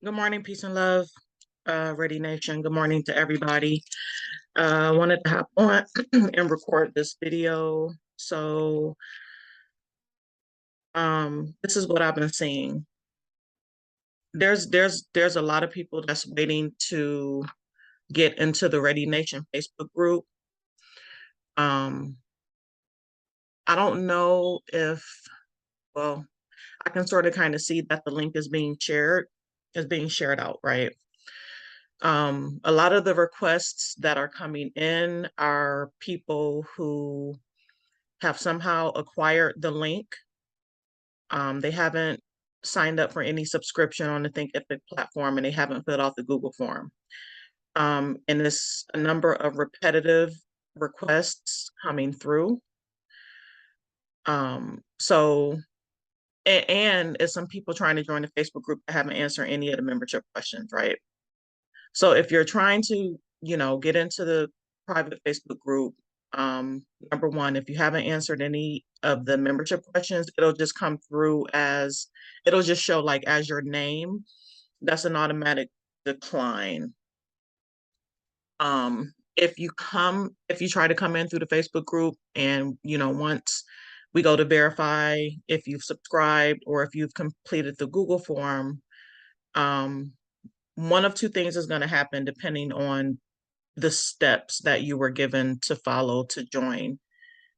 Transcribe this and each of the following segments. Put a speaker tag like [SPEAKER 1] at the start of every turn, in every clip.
[SPEAKER 1] Good morning, peace and love, Ready Nation. Good morning to everybody. I wanted to hop on and record this video. So this is what I've been seeing. There's a lot of people that's waiting to get into the Ready Nation Facebook group. I don't know if, well, I can sort of kind of see that the link is being shared out, right? A lot of the requests that are coming in are people who have somehow acquired the link. They haven't signed up for any subscription on the Thinkific platform, and they haven't filled out the Google form. And there's a number of repetitive requests coming through. And it's some people trying to join the Facebook group that haven't answered any of the membership questions, right? So if you're trying to, get into the private Facebook group, number one, if you haven't answered any of the membership questions, it'll just come through it'll just show like as your name. That's an automatic decline. If you try to come in through the Facebook group and, once we go to verify if you've subscribed or if you've completed the Google form, one of two things is going to happen depending on the steps that you were given to follow to join.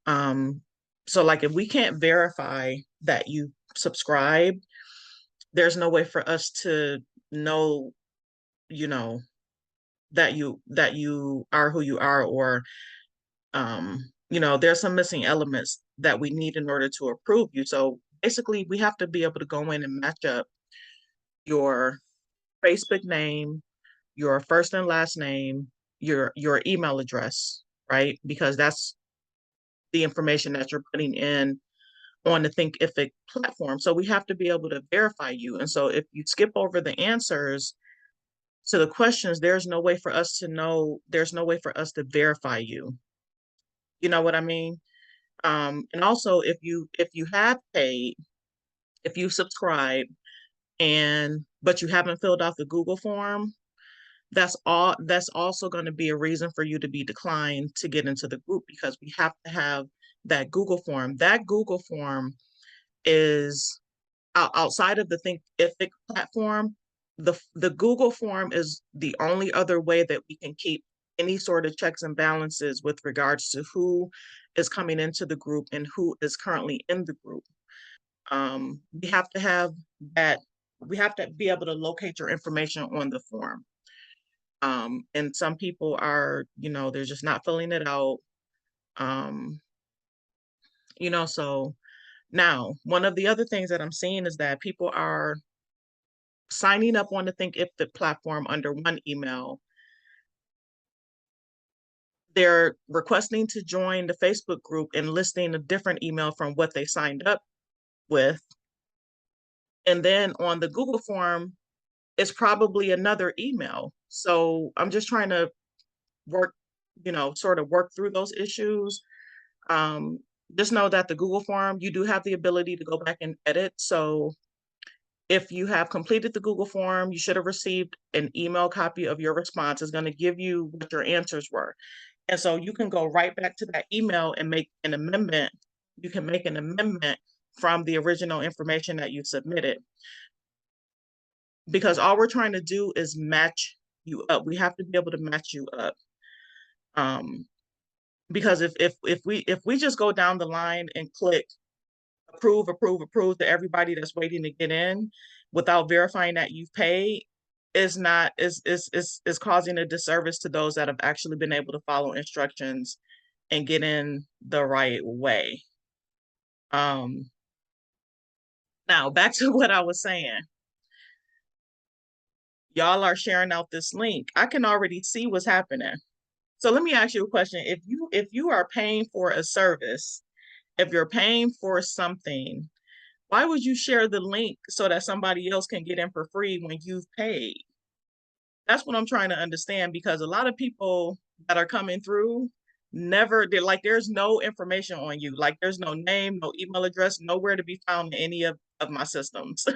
[SPEAKER 1] So like if we can't verify that you subscribe, there's no way for us to know, that you are who you are, or there's some missing elements that we need in order to approve you. So basically we have to be able to go in and match up your Facebook name, your first and last name, your email address, right? Because that's the information that you're putting in on the Thinkific platform. So we have to be able to verify you. And so if you skip over the answers to the questions, there's no way for us to know, there's no way for us to verify you. You know what I mean? And also if you have paid, if you subscribe but you haven't filled out the Google form, that's also going to be a reason for you to be declined to get into the group, because we have to have that Google form. That Google form is outside of the Thinkific platform. The Google form is the only other way that we can keep any sort of checks and balances with regards to who is coming into the group and who is currently in the group. We have to have that. We have to be able to locate your information on the form. And some people are, they're just not filling it out. So now one of the other things that I'm seeing is that people are signing up on the Thinkific platform under one email. They're requesting to join the Facebook group and listing a different email from what they signed up with. And then on the Google form, it's probably another email. So I'm just trying to sort of work through those issues. Just know that the Google form, you do have the ability to go back and edit. So if you have completed the Google form, you should have received an email copy of your response. It's going to give you what your answers were. And so you can go right back to that email and make an amendment. You can make an amendment from the original information that you submitted. Because all we're trying to do is match you up. We have to be able to match you up. Because if we just go down the line and click approve to everybody that's waiting to get in without verifying that you've paid, is causing a disservice to those that have actually been able to follow instructions and get in the right way. Now back to what I was saying. Y'all are sharing out this link. I can already see what's happening. So let me ask you a question. If you are paying for a service, if you're paying for something, why would you share the link so that somebody else can get in for free when you've paid? That's what I'm trying to understand, because a lot of people that are coming through there's no information on you. Like there's no name, no email address, nowhere to be found in any of my systems.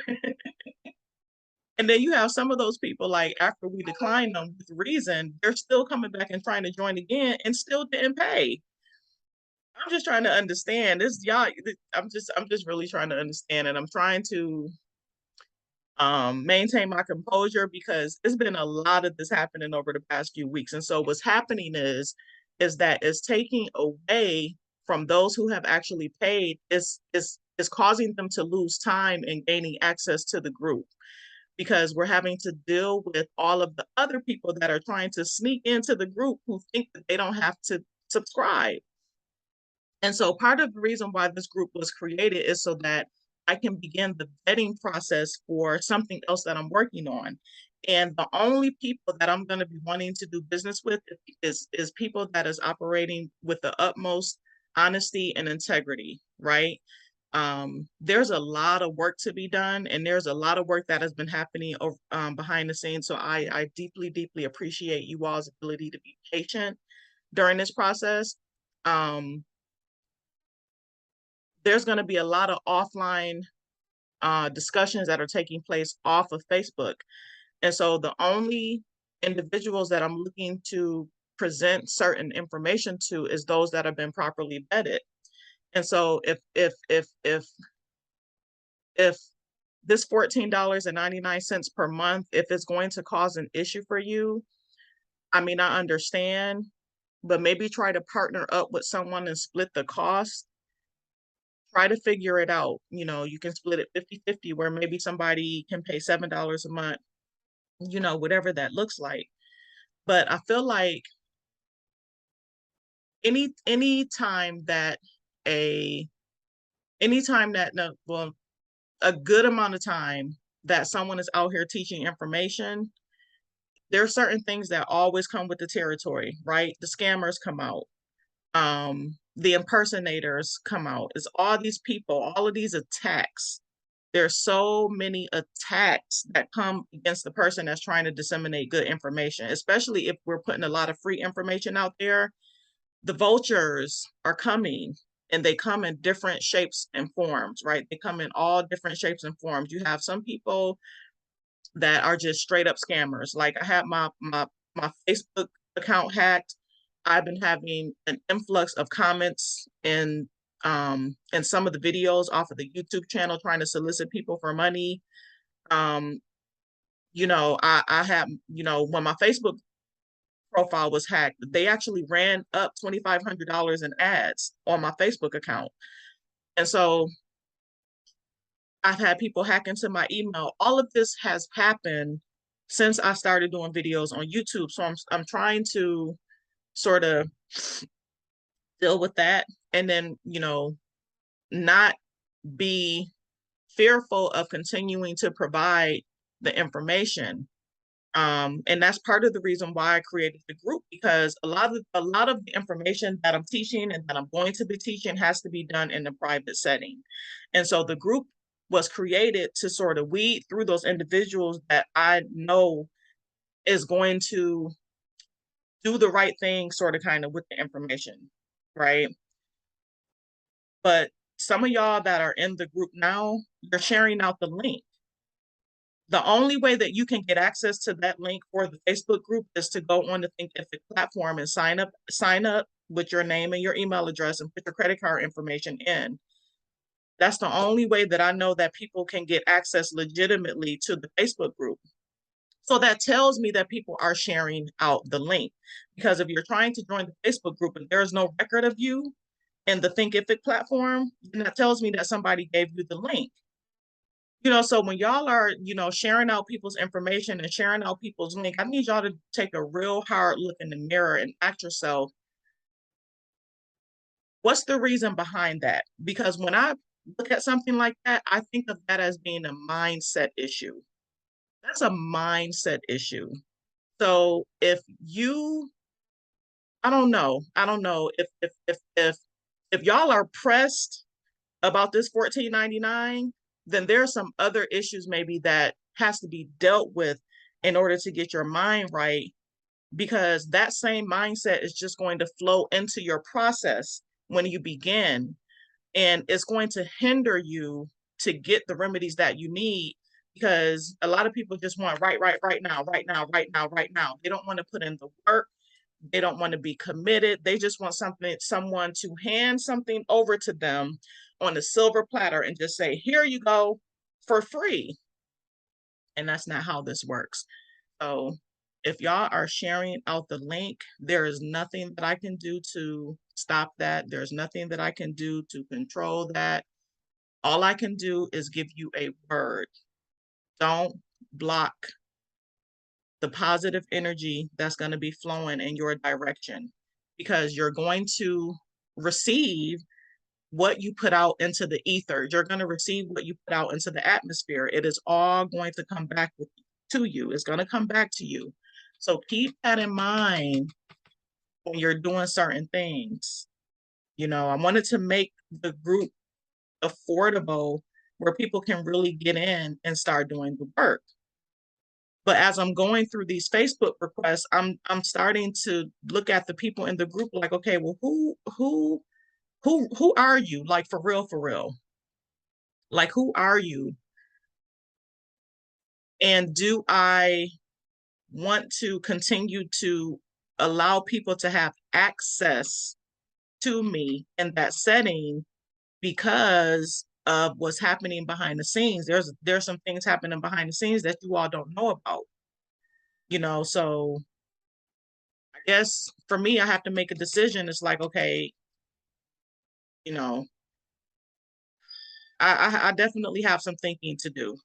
[SPEAKER 1] And then you have some of those people, like after we decline them with reason, they're still coming back and trying to join again and still didn't pay. I'm just trying to understand this, y'all. I'm just really trying to understand, and I'm trying to maintain my composure because it's been a lot of this happening over the past few weeks. And so what's happening is that it's taking away from those who have actually paid. Is causing them to lose time in gaining access to the group, because we're having to deal with all of the other people that are trying to sneak into the group who think that they don't have to subscribe. And so part of the reason why this group was created is so that I can begin the vetting process for something else that I'm working on. And the only people that I'm going to be wanting to do business with is people that is operating with the utmost honesty and integrity, right? There's a lot of work to be done, and there's a lot of work that has been happening behind the scenes. So I deeply, deeply appreciate you all's ability to be patient during this process. There's going to be a lot of offline discussions that are taking place off of Facebook. And so the only individuals that I'm looking to present certain information to is those that have been properly vetted. And so if this $14.99 per month, if it's going to cause an issue for you, I mean, I understand, but maybe try to partner up with someone and split the cost. Try to figure it out. You can split it 50-50, where maybe somebody can pay $7 a month, whatever that looks like. But I feel like any time that a anytime that no well a good amount of time that someone is out here teaching information, there are certain things that always come with the territory, right? The scammers come out, the impersonators come out. It's all these people, all of these attacks. There's so many attacks that come against the person that's trying to disseminate good information, especially if we're putting a lot of free information out there. The vultures are coming, and they come in different shapes and forms, right? They come in all different shapes and forms. You have some people that are just straight up scammers. Like I had my Facebook account hacked. I've been having an influx of comments in some of the videos off of the YouTube channel trying to solicit people for money. I had, when my Facebook profile was hacked, they actually ran up $2,500 in ads on my Facebook account. And so I've had people hack into my email. All of this has happened since I started doing videos on YouTube. So I'm trying to sort of deal with that, and then, not be fearful of continuing to provide the information. And that's part of the reason why I created the group, because a lot of the information that I'm teaching and that I'm going to be teaching has to be done in a private setting. And so the group was created to sort of weed through those individuals that I know is going to do the right thing, sort of kind of with the information, right? But some of y'all that are in the group now, you're sharing out the link. The only way that you can get access to that link for the Facebook group is to go on the Thinkific platform and sign up with your name and your email address and put your credit card information in. That's the only way that I know that people can get access legitimately to the Facebook group. So that tells me that people are sharing out the link, because if you're trying to join the Facebook group and there's no record of you in the Thinkific platform, then that tells me that somebody gave you the link. So when y'all are, sharing out people's information and sharing out people's link, I need y'all to take a real hard look in the mirror and ask yourself, what's the reason behind that? Because when I look at something like that, I think of that as being a mindset issue. That's a mindset issue. So I don't know if y'all are pressed about this $14.99, then there are some other issues maybe that has to be dealt with in order to get your mind right, because that same mindset is just going to flow into your process when you begin, and it's going to hinder you to get the remedies that you need, because a lot of people just want right now, right now, right now, right now. They don't want to put in the work. They don't want to be committed. They just want someone to hand something over to them on a silver platter and just say, here you go for free. And that's not how this works. So if y'all are sharing out the link, there is nothing that I can do to stop that. There's nothing that I can do to control that. All I can do is give you a word. Don't block the positive energy that's going to be flowing in your direction, because you're going to receive what you put out into the ether. You're going to receive what you put out into the atmosphere. It is all going to come back to you. It's going to come back to you. So keep that in mind when you're doing certain things. I wanted to make the group affordable where people can really get in and start doing the work. But as I'm going through these Facebook requests, I'm starting to look at the people in the group like, okay, well, who are you? Like, for real, for real. Like, who are you? And do I want to continue to allow people to have access to me in that setting because of what's happening behind the scenes? There's some things happening behind the scenes that you all don't know about. So I guess for me, I have to make a decision. It's like, okay, I definitely have some thinking to do.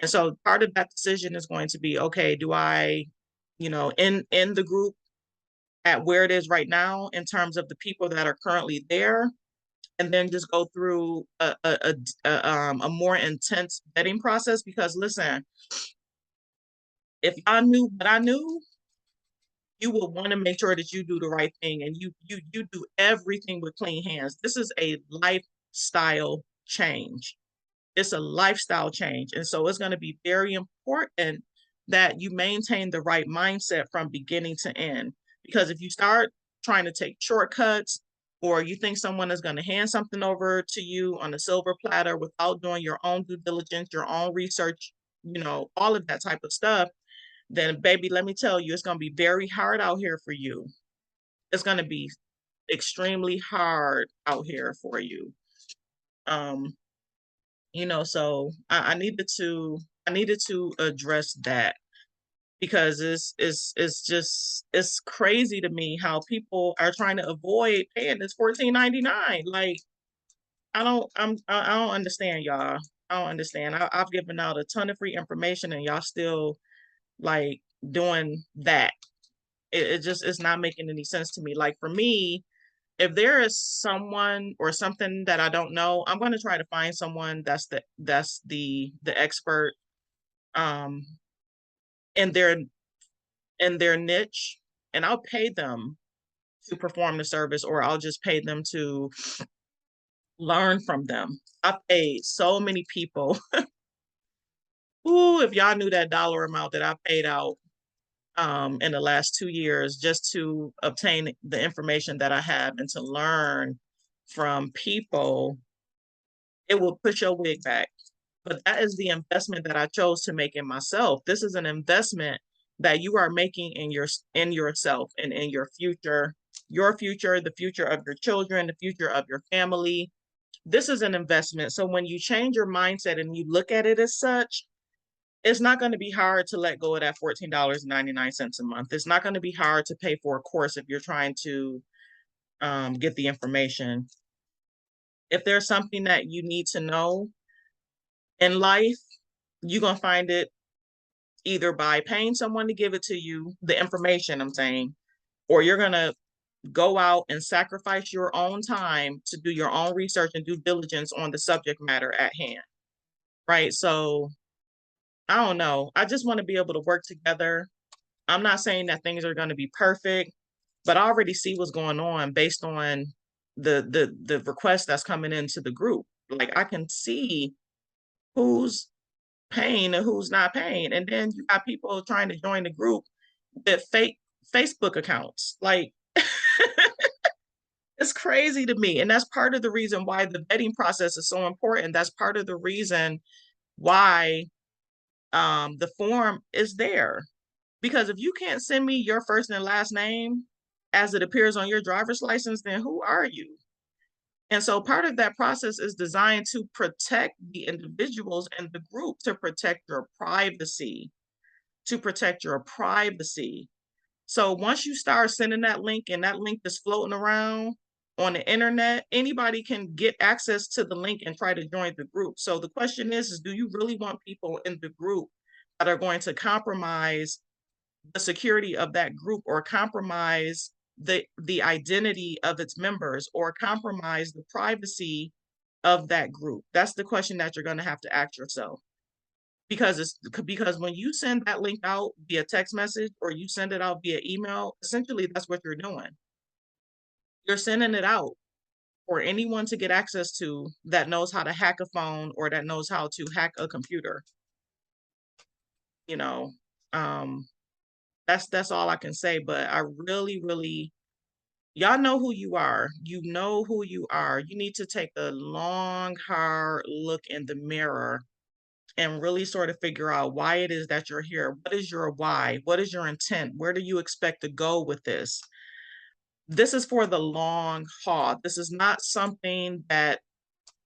[SPEAKER 1] And so part of that decision is going to be, okay, do I, in the group at where it is right now in terms of the people that are currently there, and then just go through a more intense vetting process? Because listen, if y'all knew what I knew, you will want to make sure that you do the right thing and you do everything with clean hands. This is a lifestyle change. It's a lifestyle change. And so it's going to be very important that you maintain the right mindset from beginning to end. Because if you start trying to take shortcuts, or you think someone is going to hand something over to you on a silver platter without doing your own due diligence, your own research, all of that type of stuff, then baby, let me tell you, it's going to be very hard out here for you. It's going to be extremely hard out here for you. So I needed to address that, because it's crazy to me how people are trying to avoid paying this $14.99. Like, I don't understand, y'all. I don't understand. I've given out a ton of free information and y'all still like doing that. It's not making any sense to me. Like, for me, if there is someone or something that I don't know, I'm going to try to find someone that's the expert in their niche, and I'll pay them to perform the service, or I'll just pay them to learn from them. I've paid so many people. Ooh, if y'all knew that dollar amount that I paid out in the last 2 years just to obtain the information that I have and to learn from people, it will push your wig back. But that is the investment that I chose to make in myself. This is an investment that you are making in yourself and in your future, the future of your children, the future of your family. This is an investment. So when you change your mindset and you look at it as such, it's not going to be hard to let go of that $14.99 a month. It's not going to be hard to pay for a course if you're trying to get the information. If there's something that you need to know in life, you're going to find it either by paying someone to give it to you, the information I'm saying, or you're going to go out and sacrifice your own time to do your own research and due diligence on the subject matter at hand, right? So I don't know. I just want to be able to work together. I'm not saying that things are going to be perfect, but I already see what's going on based on the request that's coming into the group. Like, I can see who's paying and who's not paying. And then you got people trying to join the group with fake Facebook accounts. Like, it's crazy to me. And that's part of the reason why the vetting process is so important. That's part of the reason why the form is there. Because if you can't send me your first and last name as it appears on your driver's license, then who are you? And so part of that process is designed to protect the individuals and the group, to protect your privacy, to protect your privacy. So once you start sending that link and that link is floating around on the internet, anybody can get access to the link and try to join the group. So the question is do you really want people in the group that are going to compromise the security of that group, or compromise the identity of its members, or compromise the privacy of that group? That's the question that you're going to have to ask yourself. Because when you send that link out via text message, or you send it out via email, essentially that's what you're doing. You're sending it out for anyone to get access to that knows how to hack a phone, or that knows how to hack a computer. You know, that's all I can say. But I really, y'all know who you are. You know who you are. You need to take a long, hard look in the mirror and really sort of figure out why it is that you're here. What is your why? What is your intent? Where do you expect to go with this? This is for the long haul. This is not something that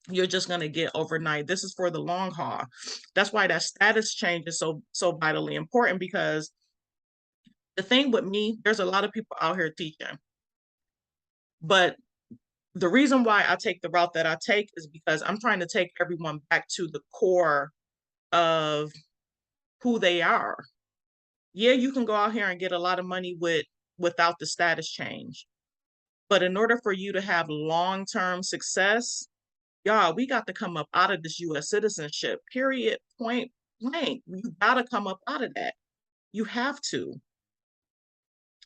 [SPEAKER 1] you're just going to get overnight. This is for the long haul. That's why that status change is so vitally important, because the thing with me, there's a lot of people out here teaching. But the reason why I take the route that I take is because I'm trying to take everyone back to the core of who they are. Yeah, you can go out here and get a lot of money without the status change. But in order for you to have long-term success, y'all, we got to come up out of this US citizenship, period, point blank. You got to come up out of that. You have to.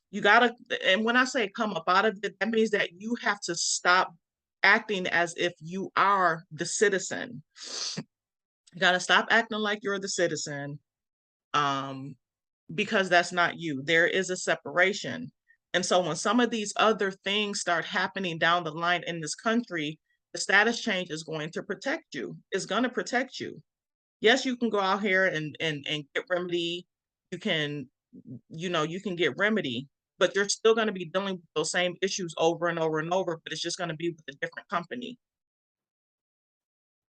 [SPEAKER 1] You got to, and when I say come up out of it, that means that you have to stop acting as if you are the citizen. You got to stop acting like you're the citizen, because that's not you. There is a separation. And so when some of these other things start happening down the line in this country, the status change is going to protect you. It's going to protect you. Yes, you can go out here and get remedy. You can, you can get remedy, but you're still going to be dealing with those same issues over and over and over, but it's just going to be with a different company.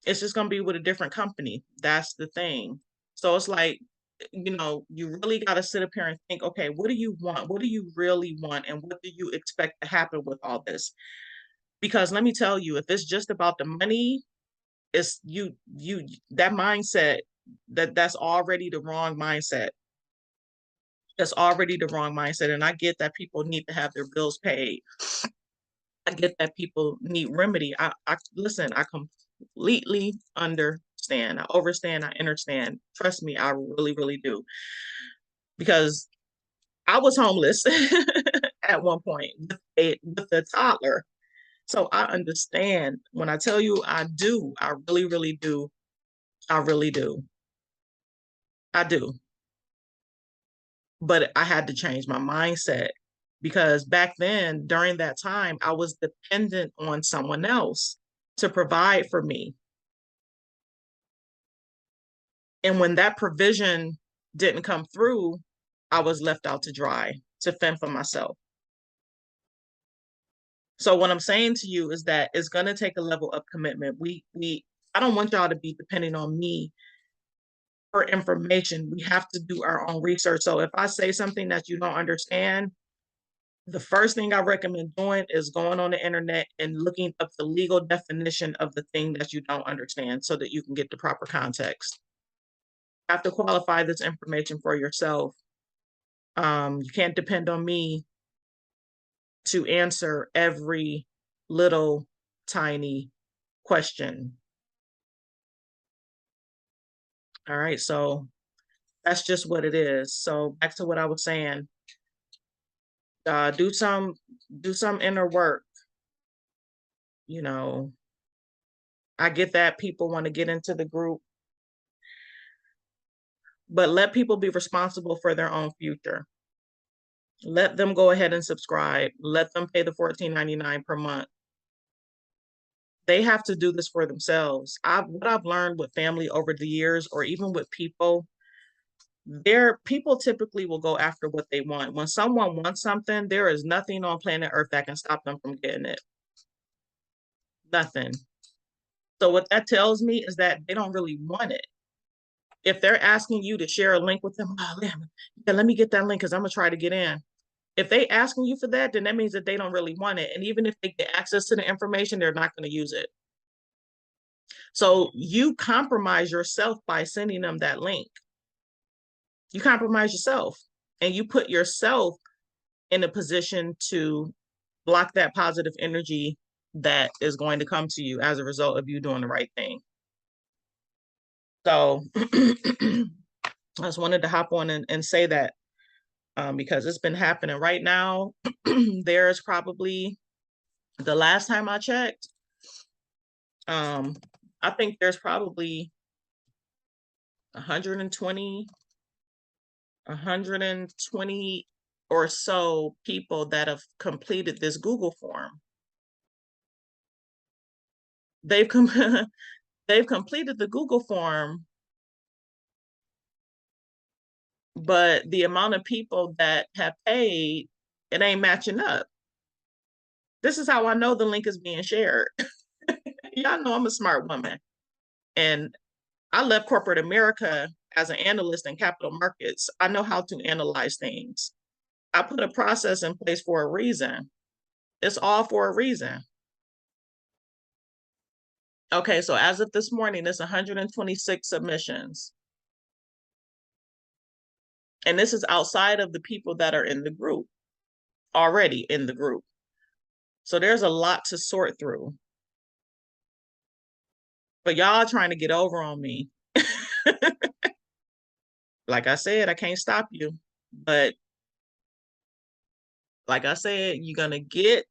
[SPEAKER 1] It's just going to be with a different company. That's the thing. So it's like, you really got to sit up here and think, okay, what do you want? What do you really want? And what do you expect to happen with all this? Because let me tell you, if it's just about the money, it's that mindset, that's already the wrong mindset. That's already the wrong mindset. And I get that people need to have their bills paid. I get that people need remedy. I listen, I completely understand. I overstand, I understand. Trust me, I really do. Because I was homeless at one point with a toddler. So I understand. When I tell you I do, I really do. I really do. I do. But I had to change my mindset, because back then, during that time, I was dependent on someone else to provide for me. And when that provision didn't come through, I was left out to dry to fend for myself. So what I'm saying to you is that it's going to take a level of commitment. I don't want y'all to be depending on me for information. We have to do our own research. So if I say something that you don't understand, the first thing I recommend doing is going on the internet and looking up the legal definition of the thing that you don't understand, so that you can get the proper context. You have to qualify this information for yourself. You can't depend on me to answer every little tiny question. All right, so that's just what it is. So back to what I was saying. Do some inner work. I get that people want to get into the group, but let people be responsible for their own future. Let them go ahead and subscribe. Let them pay the $14.99 per month. They have to do this for themselves. What I've learned with family over the years, or even with people, People typically will go after what they want. When someone wants something, there is nothing on planet Earth that can stop them from getting it. Nothing. So what that tells me is that they don't really want it. If they're asking you to share a link with them, oh, yeah, let me get that link because I'm gonna try to get in. If they asking you for that, then that means that they don't really want it. And even if they get access to the information, they're not going to use it. So you compromise yourself by sending them that link. You compromise yourself and you put yourself in a position to block that positive energy that is going to come to you as a result of you doing the right thing. So I just wanted to hop on and say that because it's been happening right now. There's probably, the last time I checked, I think there's probably 120 or so people that have completed this Google form. They've completed the Google form, but the amount of people that have paid, it ain't matching up. This is how I know the link is being shared. Y'all know I'm a smart woman. And I left corporate America as an analyst in capital markets. I know how to analyze things. I put a process in place for a reason. It's all for a reason. Okay, so as of this morning, it's 126 submissions. And this is outside of the people that are in the group, already in the group. So there's a lot to sort through. But y'all trying to get over on me. Like I said, I can't stop you. But like I said, you're going to get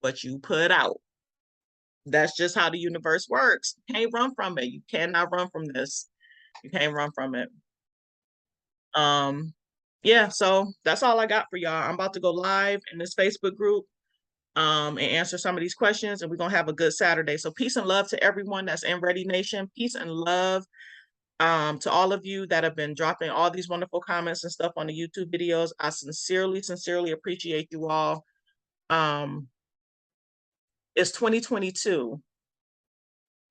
[SPEAKER 1] what you put out. That's just how the universe works. You can't run from it. You cannot run from this. You can't run from it. Yeah, so that's all I got for y'all. I'm about to go live in this Facebook group and answer some of these questions, and we're gonna have a good Saturday. So peace and love to everyone that's in Ready Nation. Peace and love to all of you that have been dropping all these wonderful comments and stuff on the YouTube videos. I sincerely appreciate you all. It's 2022.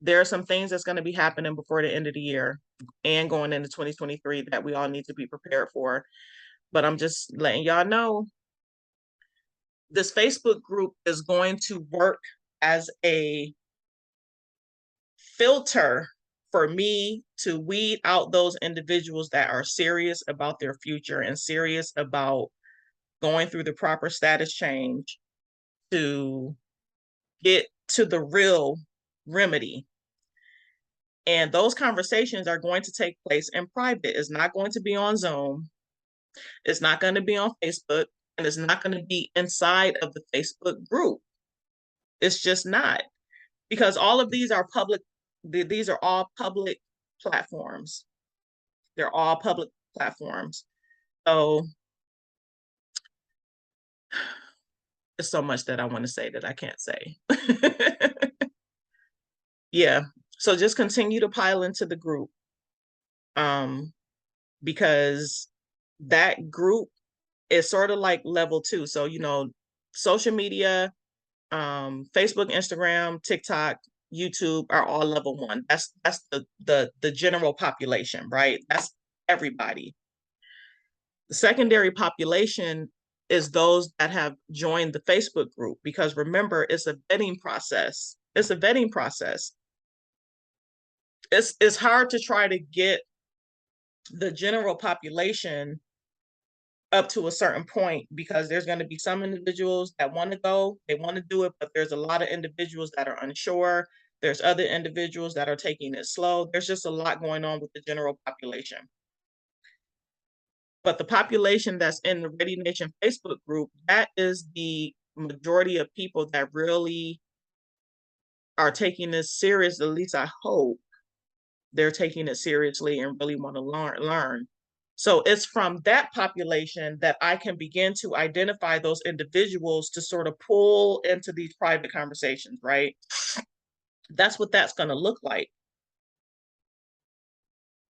[SPEAKER 1] There are some things that's going to be happening before the end of the year and going into 2023 that we all need to be prepared for. But I'm just letting y'all know this Facebook group is going to work as a filter for me to weed out those individuals that are serious about their future and serious about going through the proper status change to get to the real remedy. And those conversations are going to take place in private. It's not going to be on Zoom. It's not going to be on Facebook. And it's not going to be inside of the Facebook group. It's just not. Because all of these are public. These are all public platforms. They're all public platforms. So there's so much that I want to say that I can't say. Yeah. So just continue to pile into the group. Because that group is sort of like level 2. So, social media, Facebook, Instagram, TikTok, YouTube are all level 1. That's the general population, right? That's everybody. The secondary population is those that have joined the Facebook group, because remember, it's a vetting process. It's a vetting process. It's hard to try to get the general population up to a certain point, because there's going to be some individuals that want to go, they want to do it, but there's a lot of individuals that are unsure. There's other individuals that are taking it slow. There's just a lot going on with the general population. But the population that's in the Ready Nation Facebook group, that is the majority of people that really are taking this serious. At least I hope they're taking it seriously and really want to learn. So it's from that population that I can begin to identify those individuals to sort of pull into these private conversations, right? That's what that's going to look like.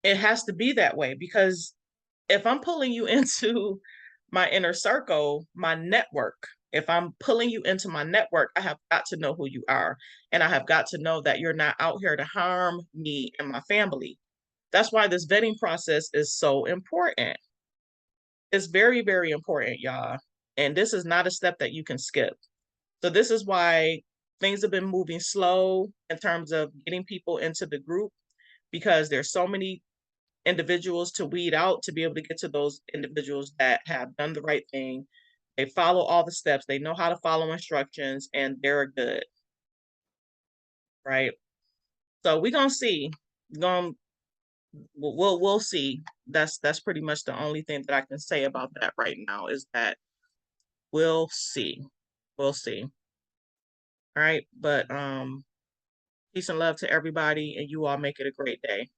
[SPEAKER 1] It has to be that way, because if I'm pulling you into my inner circle, my network, if I'm pulling you into my network, I have got to know who you are. And I have got to know that you're not out here to harm me and my family. That's why this vetting process is so important. It's very, very important, y'all. And this is not a step that you can skip. So this is why things have been moving slow in terms of getting people into the group, because there's so many individuals to weed out to be able to get to those individuals that have done the right thing. They follow all the steps. They know how to follow instructions, and they're good, right? So we're gonna see. Going we'll see. That's pretty much the only thing that I can say about that right now, is that we'll see. We'll see. All right, but peace and love to everybody, and you all make it a great day.